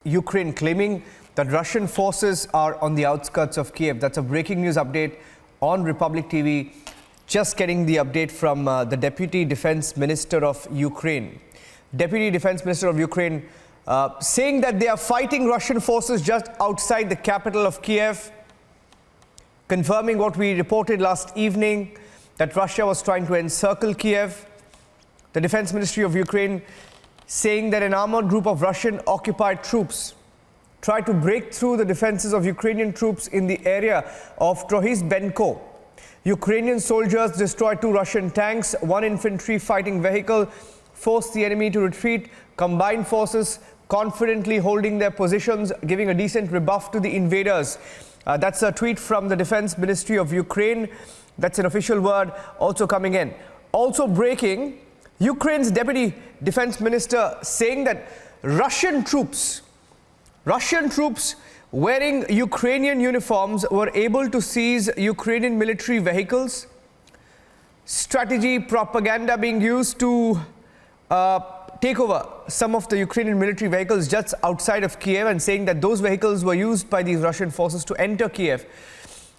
Ukraine claiming that Russian forces are on the outskirts of Kyiv. That's a breaking news update on Republic TV. Just getting the update from the Deputy Defense Minister of Ukraine. Deputy Defense Minister of Ukraine saying that they are fighting Russian forces just outside the capital of Kyiv, confirming what we reported last evening, that Russia was trying to encircle Kyiv. The Defense Ministry of Ukraine saying that an armored group of Russian-occupied troops tried to break through the defenses of Ukrainian troops in the area of Trohizbenko. Ukrainian soldiers destroyed 2 Russian tanks, 1 infantry fighting vehicle, forced the enemy to retreat. Combined forces confidently holding their positions, giving a decent rebuff to the invaders. That's a tweet from the Defense Ministry of Ukraine. That's an official word also coming in. Also breaking, Ukraine's Deputy Defense Minister saying that Russian troops wearing Ukrainian uniforms were able to seize Ukrainian military vehicles. Strategy, propaganda being used to take over some of the Ukrainian military vehicles just outside of Kyiv, and saying that those vehicles were used by these Russian forces to enter Kyiv.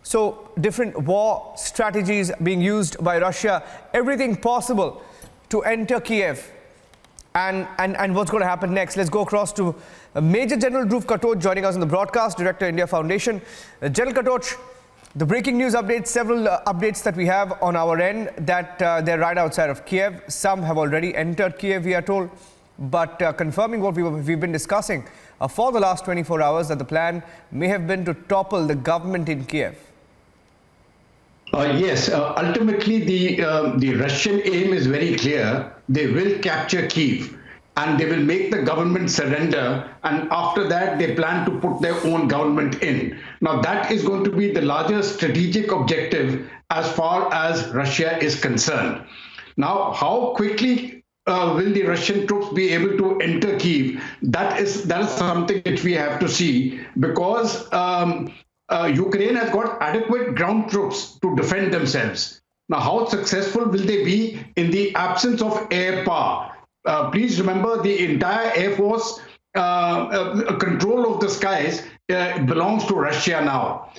So different war strategies being used by Russia, everything possible to enter Kyiv. And what's going to happen next? Let's go across to Major General Dhruv Katoch joining us on the broadcast, Director, India Foundation. General Katoch, the breaking news updates, several updates that we have on our end, that they're right outside of Kyiv. Some have already entered Kyiv, we are told. But confirming what we've been discussing for the last 24 hours, that the plan may have been to topple the government in Kyiv. Yes, ultimately the Russian aim is very clear. They will capture Kyiv and they will make the government surrender, and after that they plan to put their own government in. Now that is going to be the largest strategic objective as far as Russia is concerned. Now, how quickly will the Russian troops be able to enter Kyiv? That is something which we have to see, because Ukraine has got adequate ground troops to defend themselves. Now, how successful will they be in the absence of air power? Please remember, the entire Air Force control of the skies belongs to Russia now.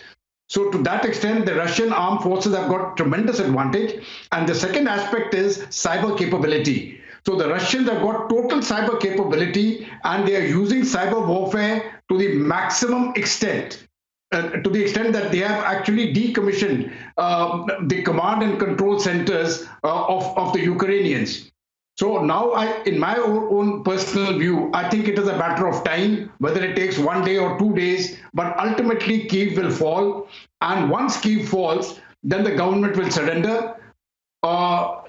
So to that extent, the Russian armed forces have got tremendous advantage. And the second aspect is cyber capability. So the Russians have got total cyber capability, and they are using cyber warfare to the maximum extent. To the extent that they have actually decommissioned the command and control centers of the Ukrainians. So now, in my own personal view, I think it is a matter of time, whether it takes 1 day or 2 days, but ultimately Kyiv will fall. And once Kyiv falls, then the government will surrender.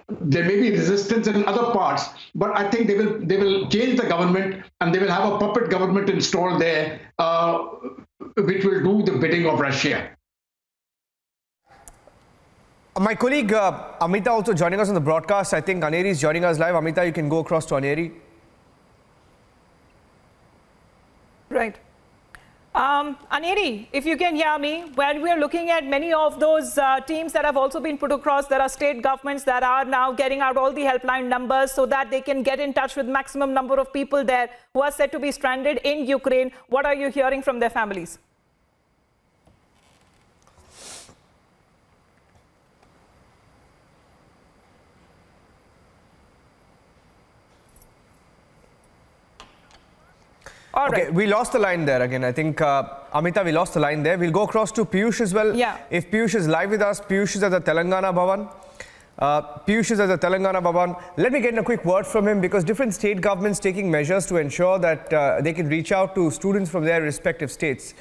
There may be resistance in other parts, but I think they will change the government, and they will have a puppet government installed there, which will do the bidding of Russia. My colleague Amita also joining us on the broadcast. I think Aneri is joining us live. Amita, you can go across to Aneri. Right. Aneri, if you can hear me, when we are looking at many of those teams that have also been put across, there are state governments that are now getting out all the helpline numbers so that they can get in touch with maximum number of people there who are said to be stranded in Ukraine. What are you hearing from their families? All okay, right. we lost the line there again. I think, Amita, we lost the line there. We'll go across to Piyush as well. Yeah. If Piyush is live with us, Piyush is at the Telangana Bhavan. Piyush is at the Telangana Bhavan. Let me get a quick word from him, because different state governments taking measures to ensure that they can reach out to students from their respective states.